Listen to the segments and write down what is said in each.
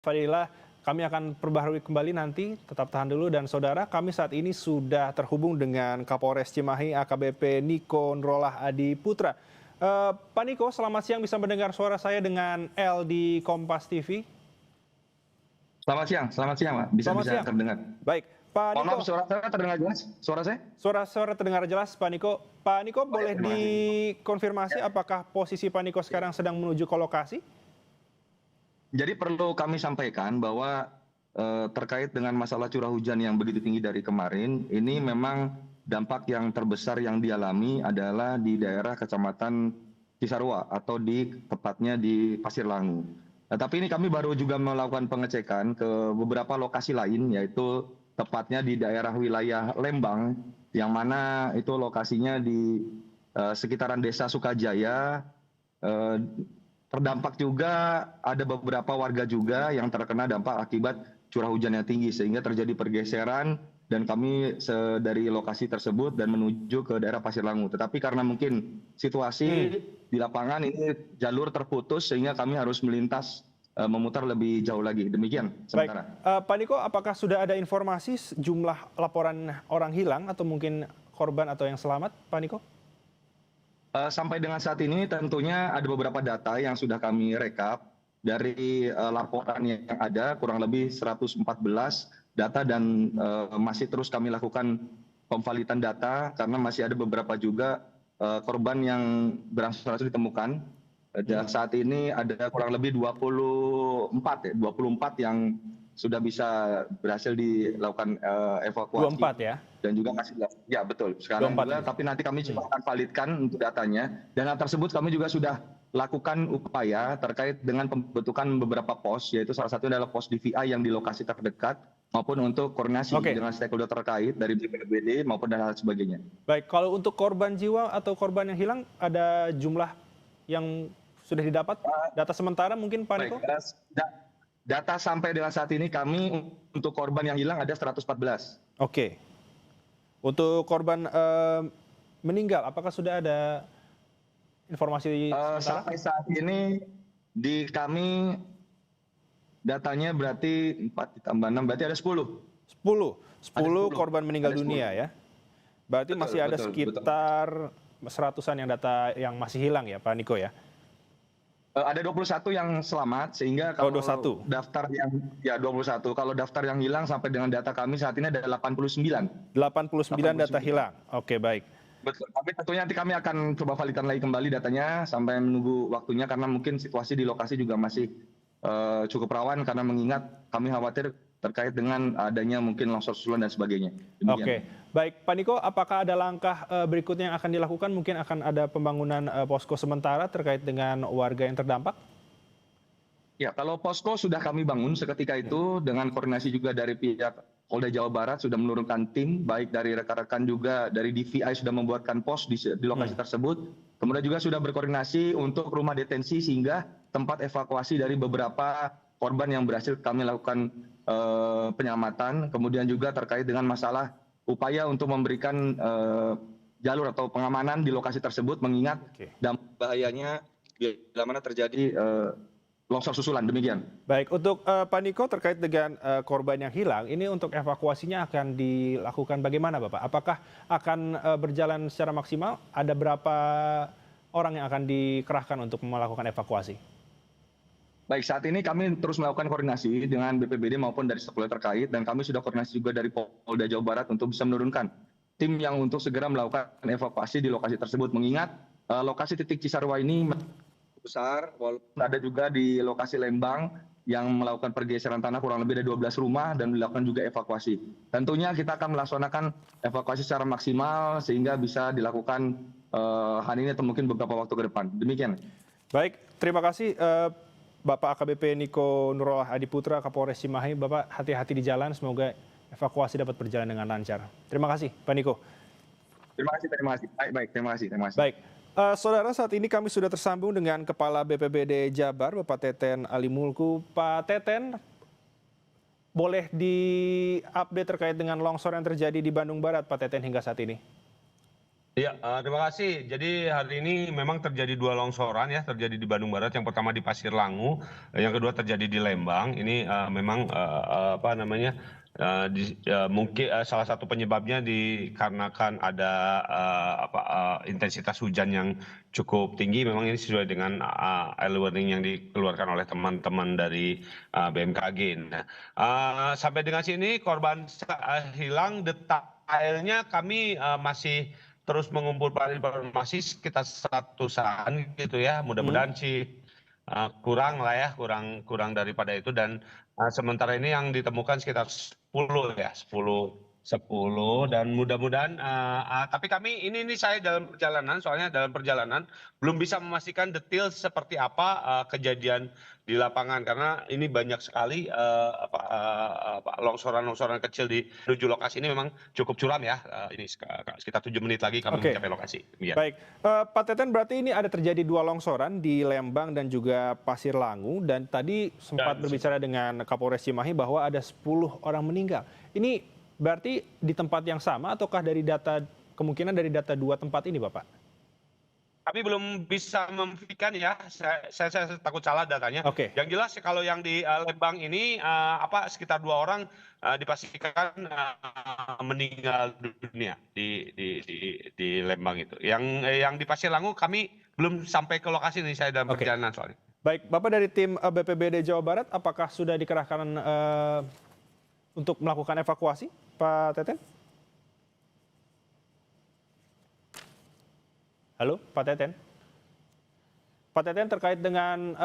Fadila, kami akan perbaharui kembali nanti, tetap tahan dulu. Dan saudara, kami saat ini sudah terhubung dengan Kapolres Cimahi AKBP Niko Nurullah Adi Putra. Pak Niko, selamat siang, bisa mendengar suara saya dengan L di Kompas TV? Selamat siang, Pak. Bisa Selamat siang. terdengar. Baik, Pak Mohon Niko. maaf, suara saya terdengar jelas? Suara saya? Suara terdengar jelas, Pak Niko. Pak Niko, boleh terima kasih. dikonfirmasi apakah posisi Pak Niko sekarang sedang menuju ke lokasi? Jadi perlu kami sampaikan bahwa terkait dengan masalah curah hujan yang begitu tinggi dari kemarin, ini memang dampak yang terbesar yang dialami adalah di daerah Kecamatan Cisarua atau tepatnya di Pasir Langu. Nah, tapi ini kami baru juga melakukan pengecekan ke beberapa lokasi lain, yaitu tepatnya di daerah wilayah Lembang, yang mana itu lokasinya di sekitaran Desa Sukajaya. Terdampak juga ada beberapa warga juga yang terkena dampak akibat curah hujan yang tinggi, sehingga terjadi pergeseran dan kami dari lokasi tersebut dan menuju ke daerah Pasir Langu. Tetapi karena mungkin situasi di lapangan ini jalur terputus, sehingga kami harus melintas memutar lebih jauh lagi. Demikian sementara. Baik, Pak Niko, apakah sudah ada informasi jumlah laporan orang hilang atau mungkin korban atau yang selamat, Pak Niko? Sampai dengan saat ini tentunya ada beberapa data yang sudah kami rekap dari laporan yang ada, kurang lebih 114 data, dan masih terus kami lakukan pemvalidan data karena masih ada beberapa juga korban yang berangsur-angsur ditemukan. Dan saat ini ada kurang lebih 24 yang sudah bisa berhasil dilakukan evakuasi. 24 ya? Dan juga masih, ya betul, sekarang juga, tapi nanti kami coba akan validkan untuk datanya. Dan hal tersebut kami juga sudah lakukan upaya terkait dengan pembentukan beberapa pos, yaitu salah satunya adalah pos DVI yang di lokasi terdekat, maupun untuk koordinasi dengan stakeholder terkait dari BPBD maupun dan hal sebagainya. Baik, kalau untuk korban jiwa atau korban yang hilang, ada jumlah yang sudah didapat? Data sementara mungkin, Pak Niko? Data sampai dengan saat ini kami untuk korban yang hilang ada 114. Oke. Untuk korban meninggal, apakah sudah ada informasi sementara? Sampai saat ini di kami datanya berarti 4 ditambah 6, berarti ada 10. 10 korban meninggal dunia ya? Berarti Betul, masih ada sekitar seratusan yang data yang masih hilang ya, Pak Niko ya? Ada 21 yang selamat, sehingga kalau daftar yang 21, kalau daftar yang hilang sampai dengan data kami saat ini ada 89. 89 data hilang. Oke, baik. Betul. Tapi tentunya nanti kami akan coba validkan lagi kembali datanya sampai menunggu waktunya, karena mungkin situasi di lokasi juga masih cukup rawan, karena mengingat kami khawatir terkait dengan adanya mungkin longsor susulan dan sebagainya. Demikian. Oke, baik Pak Niko, apakah ada langkah berikutnya yang akan dilakukan? Mungkin akan ada pembangunan posko sementara terkait dengan warga yang terdampak? Ya, kalau posko sudah kami bangun seketika itu dengan koordinasi juga dari pihak Polda Jawa Barat, sudah menurunkan tim, baik dari rekan-rekan juga dari DVI sudah membuatkan pos di lokasi tersebut. Kemudian juga sudah berkoordinasi untuk rumah detensi, sehingga tempat evakuasi dari beberapa korban yang berhasil kami lakukan penyelamatan. Kemudian juga terkait dengan masalah upaya untuk memberikan jalur atau pengamanan di lokasi tersebut, mengingat dampak bahayanya bila mana terjadi longsor susulan. Demikian. Baik, untuk Pak Niko terkait dengan korban yang hilang, ini untuk evakuasinya akan dilakukan bagaimana Bapak? Apakah akan berjalan secara maksimal? Ada berapa orang yang akan dikerahkan untuk melakukan evakuasi? Baik, saat ini kami terus melakukan koordinasi dengan BPBD maupun dari stakeholder terkait, dan kami sudah koordinasi juga dari Polda Jawa Barat untuk bisa menurunkan tim yang untuk segera melakukan evakuasi di lokasi tersebut, mengingat lokasi titik Cisarua ini besar, walaupun ada juga di lokasi Lembang yang melakukan pergeseran tanah kurang lebih ada 12 rumah dan dilakukan juga evakuasi. Tentunya kita akan melaksanakan evakuasi secara maksimal sehingga bisa dilakukan hari ini atau mungkin beberapa waktu ke depan. Demikian. Baik, terima kasih Bapak AKBP Niko Nurullah Adi Putra, Kapolres Cimahi. Bapak hati-hati di jalan, semoga evakuasi dapat berjalan dengan lancar. Terima kasih, Pak Niko. Terima kasih. Baik, terima kasih. Baik. Saudara, saat ini kami sudah tersambung dengan Kepala BPBD Jabar, Bapak Teten Ali Mulku. Pak Teten, boleh di-update terkait dengan longsor yang terjadi di Bandung Barat, Pak Teten, hingga saat ini? Ya, terima kasih. Jadi hari ini memang terjadi dua longsoran ya, terjadi di Bandung Barat. Yang pertama di Pasir Langu, yang kedua terjadi di Lembang. Ini memang apa namanya, mungkin salah satu penyebabnya dikarenakan ada intensitas hujan yang cukup tinggi. Memang ini sesuai dengan early warning yang dikeluarkan oleh teman-teman dari BMKG. Nah, sampai dengan sini korban hilang, detailnya kami masih terus mengumpulkan informasi sekitar 100-an gitu ya. Mudah-mudahan sih kurang lah ya, kurang daripada itu. Dan sementara ini yang ditemukan sekitar 10 ya, 10 dan mudah-mudahan tapi kami ini saya dalam perjalanan, soalnya dalam perjalanan belum bisa memastikan detail seperti apa kejadian di lapangan, karena ini banyak sekali longsoran-longsoran kecil di menuju lokasi. Ini memang cukup curam ya. Ini sekitar 7 menit lagi kami Oke, mencapai lokasi. Demikian. baik. Pak Teten, berarti ini ada terjadi dua longsoran di Lembang dan juga Pasir Langu, dan tadi sempat Dan berbicara dengan Kapolres Cimahi bahwa ada 10 orang meninggal. Ini berarti di tempat yang sama ataukah dari data, kemungkinan dari data dua tempat ini, Bapak? kami belum bisa memastikan ya, saya takut salah datanya. Oke, Yang jelas kalau yang di Lembang ini sekitar 2 orang dipastikan meninggal dunia di Lembang itu. Yang di Pasir Langu kami belum sampai ke lokasi nih, saya dalam oke. perjalanan soalnya. Baik, Bapak dari tim BPBD Jawa Barat, apakah sudah dikerahkan untuk melakukan evakuasi, Pak Teten? Halo, Pak Teten? Pak Teten, terkait dengan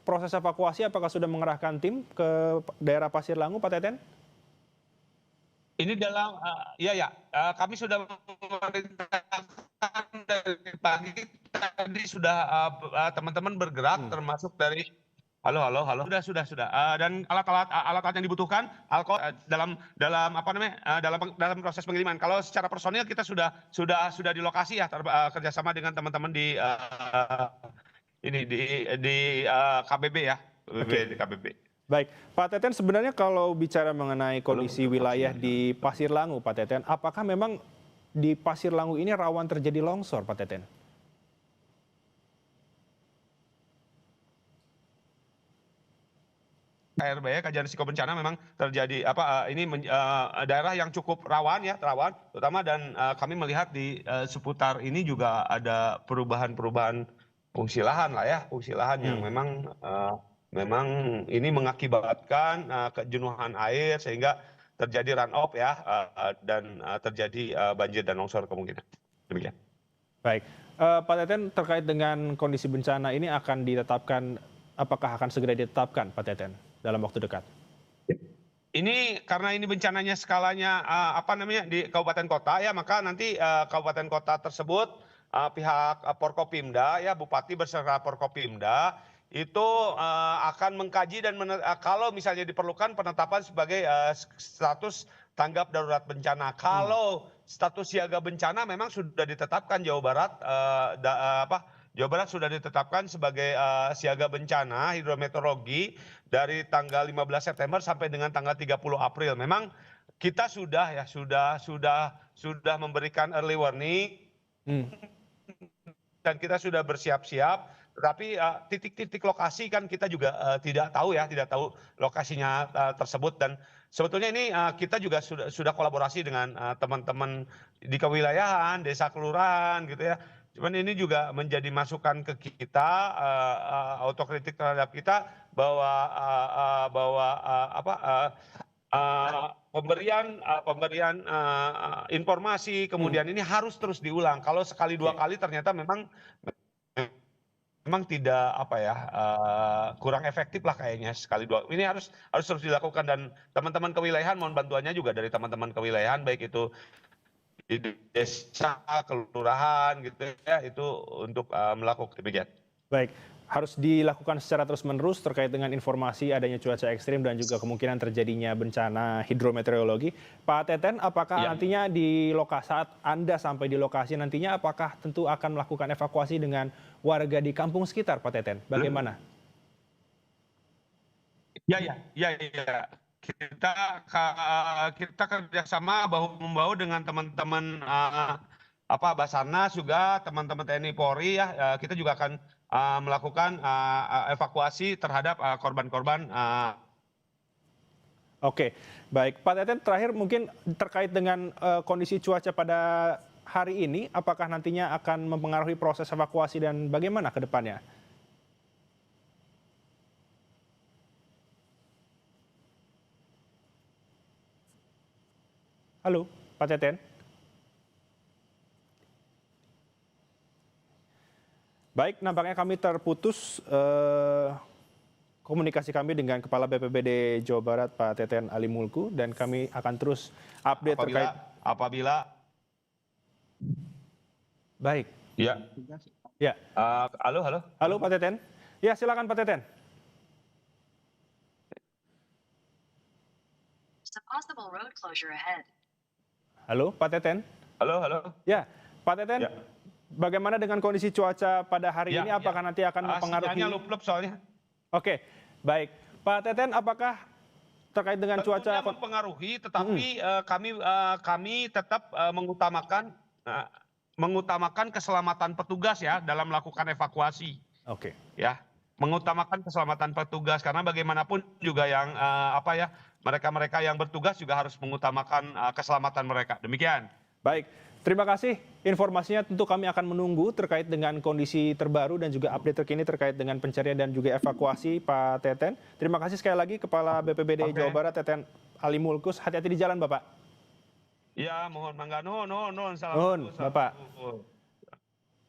proses evakuasi, apakah sudah mengerahkan tim ke daerah Pasir Langu, Pak Teten? Ini dalam kami sudah memerintahkan dari pagi tadi, sudah teman-teman bergerak termasuk dari halo sudah dan alat-alat yang dibutuhkan alkohol dalam apa namanya dalam proses pengiriman. Kalau secara personil kita sudah di lokasi ya, kerjasama dengan teman-teman di ini di KBB ya, Oke, KBB. baik. Pak Teten, sebenarnya kalau bicara mengenai kondisi wilayah di Pasir Langu, Pak Teten, apakah memang di Pasir Langu ini rawan terjadi longsor, Pak Teten? KRB ya, kajian risiko bencana, memang terjadi daerah yang cukup rawan ya, terutama, dan kami melihat di seputar ini juga ada perubahan fungsi lahan lah ya, fungsi lahan yang memang ini mengakibatkan kejenuhan air sehingga terjadi run off ya, dan terjadi banjir dan longsor kemungkinan. Demikian. Baik. Pak Teten, terkait dengan kondisi bencana ini akan ditetapkan, apakah akan segera ditetapkan, Pak Teten, dalam waktu dekat? Ini karena ini bencananya skalanya di kabupaten kota ya, maka nanti kabupaten kota tersebut pihak Forkopimda ya, Bupati beserta Forkopimda itu akan mengkaji dan kalau misalnya diperlukan penetapan sebagai status tanggap darurat bencana. Kalau status siaga bencana memang sudah ditetapkan Jawa Barat, Jawa Barat sudah ditetapkan sebagai siaga bencana hidrometeorologi dari tanggal 15 September sampai dengan tanggal 30 April. Memang kita sudah memberikan early warning dan kita sudah bersiap-siap. Tetapi titik-titik lokasi kan kita juga tidak tahu lokasinya tersebut, dan sebetulnya ini kita juga sudah kolaborasi dengan teman-teman di kewilayahan, desa kelurahan gitu ya. Cuman ini juga menjadi masukan ke kita, autokritik terhadap kita bahwa pemberian informasi kemudian ini harus terus diulang. Kalau sekali dua kali ternyata memang tidak kurang efektif lah kayaknya sekali dua. Ini harus terus dilakukan, dan teman-teman kewilayahan mohon bantuannya juga dari teman-teman kewilayahan, baik itu di desa, kelurahan gitu ya, itu untuk melakukan demikian. Baik, harus dilakukan secara terus-menerus terkait dengan informasi adanya cuaca ekstrim dan juga kemungkinan terjadinya bencana hidrometeorologi. Pak Teten, apakah nantinya di lokasi, saat Anda sampai di lokasi nantinya, apakah tentu akan melakukan evakuasi dengan warga di kampung sekitar, Pak Teten? Bagaimana? Ya. Kita kerjasama bahu membahu dengan teman-teman Basarnas juga teman-teman TNI Polri ya kita juga akan melakukan evakuasi terhadap korban-korban. Oke, baik. Pak Teten, terakhir mungkin terkait dengan kondisi cuaca pada hari ini, apakah nantinya akan mempengaruhi proses evakuasi dan bagaimana ke depannya? Halo, Pak Teten. Baik, nampaknya kami terputus komunikasi kami dengan Kepala BPBD Jawa Barat, Pak Teten Ali Mulku, dan kami akan terus update terkait. Apabila Baik. ya. Ya. Halo. Halo, Pak Teten. Ya, silakan Pak Teten. Halo, Pak Teten. Halo. Ya, Pak Teten. Ya. Bagaimana dengan kondisi cuaca pada hari ini? Apakah nanti akan mempengaruhi? Sinyalnya lup-lup soalnya. Oke, baik. Pak Teten, apakah terkait dengan cuaca? Tentunya mempengaruhi, tetapi kami tetap mengutamakan keselamatan petugas ya dalam melakukan evakuasi. Oke. Ya, mengutamakan keselamatan petugas karena bagaimanapun juga yang mereka-mereka yang bertugas juga harus mengutamakan keselamatan mereka. Demikian. Baik. Terima kasih informasinya, tentu kami akan menunggu terkait dengan kondisi terbaru dan juga update terkini terkait dengan pencarian dan juga evakuasi Pak Teten. Terima kasih sekali lagi Kepala BPBD Jawa Barat Teten Ali Mulkus. Hati-hati di jalan Bapak. Ya, mohon mangga nuhun. Nuhun, Bapak.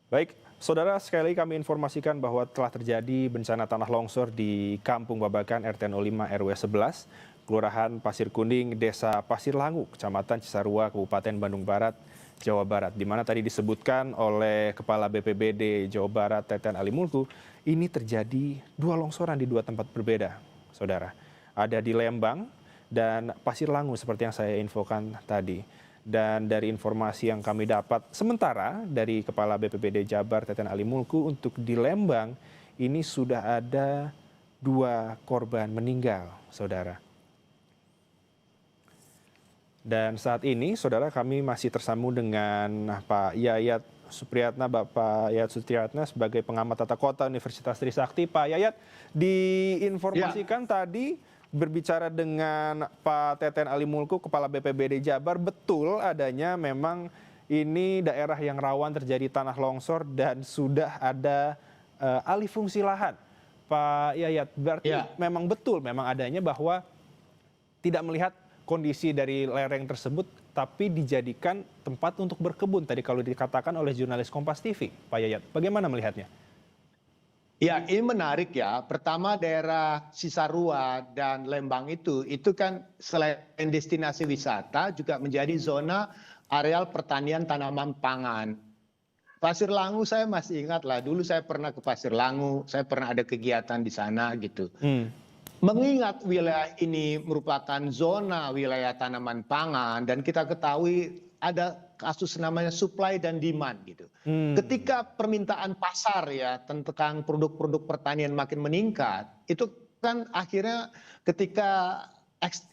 Baik, saudara, sekali lagi kami informasikan bahwa telah terjadi bencana tanah longsor di Kampung Babakan RT 05 RW 11, Kelurahan Pasir Kuning, Desa Pasir Langu, Kecamatan Cisarua, Kabupaten Bandung Barat, Jawa Barat, di mana tadi disebutkan oleh Kepala BPBD Jawa Barat Teten Ali Mulku, ini terjadi dua longsoran di dua tempat berbeda, saudara. Ada di Lembang dan Pasir Langu seperti yang saya infokan tadi. Dan dari informasi yang kami dapat sementara dari Kepala BPBD Jabar Teten Ali Mulku, untuk di Lembang ini sudah ada 2 korban meninggal, saudara. Dan saat ini, saudara, kami masih tersambung dengan Pak Yayat Supriyatna, Bapak Yayat Supriyatna sebagai pengamat tata kota Universitas Trisakti. Pak Yayat, diinformasikan tadi berbicara dengan Pak Teten Ali Mulku, Kepala BPBD Jabar, betul adanya memang ini daerah yang rawan terjadi tanah longsor dan sudah ada alih fungsi lahan. Pak Yayat, berarti memang betul memang adanya bahwa tidak melihat kondisi dari lereng tersebut, tapi dijadikan tempat untuk berkebun. Tadi kalau dikatakan oleh jurnalis Kompas TV, Pak Yayat, bagaimana melihatnya? Ya, ini menarik ya. Pertama, daerah Cisarua dan Lembang itu kan selain destinasi wisata juga menjadi zona areal pertanian tanaman pangan. Pasir Langu saya masih ingat lah, dulu saya pernah ke Pasir Langu, saya pernah ada kegiatan di sana gitu. Mengingat wilayah ini merupakan zona wilayah tanaman pangan dan kita ketahui ada kasus namanya supply dan demand gitu. Ketika permintaan pasar ya tentang produk-produk pertanian makin meningkat, itu kan akhirnya ketika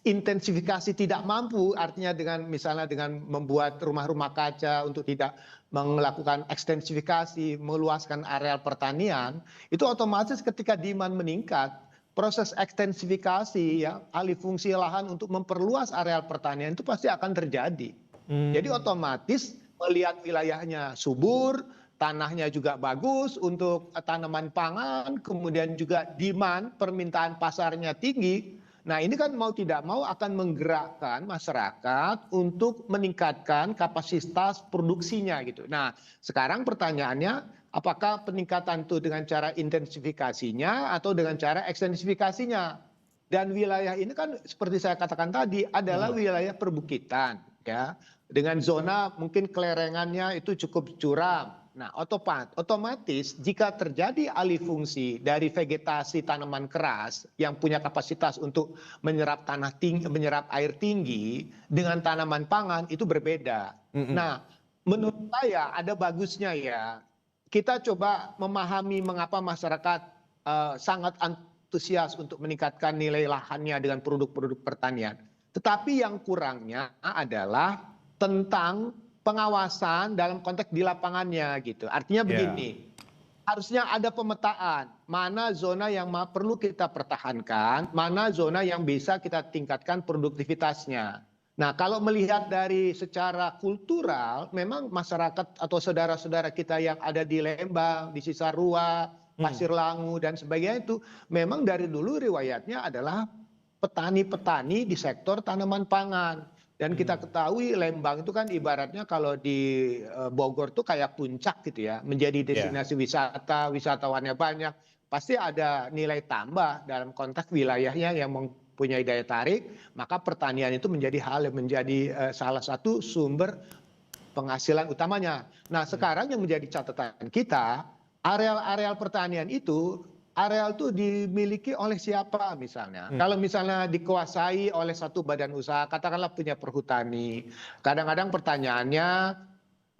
intensifikasi tidak mampu, artinya dengan misalnya dengan membuat rumah-rumah kaca untuk tidak melakukan ekstensifikasi, meluaskan areal pertanian, itu otomatis ketika demand meningkat, proses ekstensifikasi ya alih fungsi lahan untuk memperluas areal pertanian itu pasti akan terjadi. Jadi otomatis melihat wilayahnya subur, tanahnya juga bagus untuk tanaman pangan, kemudian juga demand permintaan pasarnya tinggi. Nah, ini kan mau tidak mau akan menggerakkan masyarakat untuk meningkatkan kapasitas produksinya gitu. Nah, sekarang pertanyaannya, apakah peningkatan itu dengan cara intensifikasinya atau dengan cara ekstensifikasinya? Dan wilayah ini kan seperti saya katakan tadi adalah wilayah perbukitan ya. Dengan zona mungkin kelerengannya itu cukup curam. Nah, otomatis jika terjadi alih fungsi dari vegetasi tanaman keras yang punya kapasitas untuk menyerap tanah tinggi, menyerap air tinggi dengan tanaman pangan itu berbeda. Nah, menurut saya ada bagusnya ya. Kita coba memahami mengapa masyarakat sangat antusias untuk meningkatkan nilai lahannya dengan produk-produk pertanian. Tetapi yang kurangnya adalah tentang pengawasan dalam konteks di lapangannya gitu. Artinya begini, harusnya ada pemetaan mana zona yang perlu kita pertahankan, mana zona yang bisa kita tingkatkan produktivitasnya. Nah, kalau melihat dari secara kultural, memang masyarakat atau saudara-saudara kita yang ada di Lembang, di Cisarua, Pasir Langu dan sebagainya itu memang dari dulu riwayatnya adalah petani-petani di sektor tanaman pangan. Dan kita ketahui Lembang itu kan ibaratnya kalau di Bogor tuh kayak puncak gitu ya, menjadi destinasi wisata, wisatawannya banyak, pasti ada nilai tambah dalam konteks wilayahnya yang mempunyai daya tarik, maka pertanian itu menjadi hal yang menjadi salah satu sumber penghasilan utamanya. Nah, sekarang yang menjadi catatan kita, areal-areal pertanian itu areal itu dimiliki oleh siapa misalnya. Kalau misalnya dikuasai oleh satu badan usaha, katakanlah punya perhutani. Kadang-kadang pertanyaannya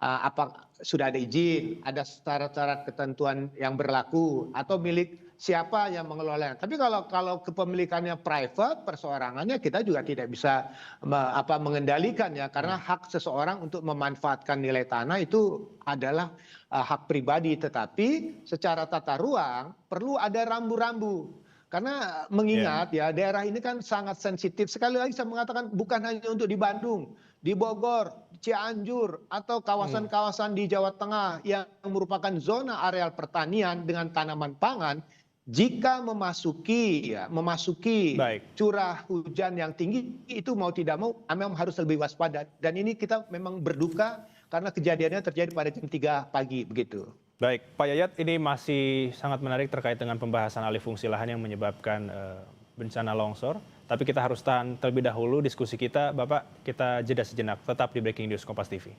apa sudah ada izin, ada syarat-syarat ketentuan yang berlaku atau milik siapa yang mengelolanya. Tapi kalau kepemilikannya private, perseorangannya kita juga tidak bisa mengendalikan ya, karena hak seseorang untuk memanfaatkan nilai tanah itu adalah hak pribadi. Tetapi secara tata ruang perlu ada rambu-rambu. Karena mengingat ya daerah ini kan sangat sensitif. Sekali lagi saya mengatakan bukan hanya untuk di Bandung, di Bogor, Cianjur atau kawasan-kawasan di Jawa Tengah yang merupakan zona areal pertanian dengan tanaman pangan, jika memasuki curah hujan yang tinggi itu mau tidak mau memang harus lebih waspada. Dan ini kita memang berduka karena kejadiannya terjadi pada jam 3 pagi begitu. Baik, Pak Yayat, ini masih sangat menarik terkait dengan pembahasan alih fungsi lahan yang menyebabkan bencana longsor. Tapi kita harus tahan terlebih dahulu diskusi kita. Bapak, kita jeda sejenak. Tetap di Breaking News Kompas TV.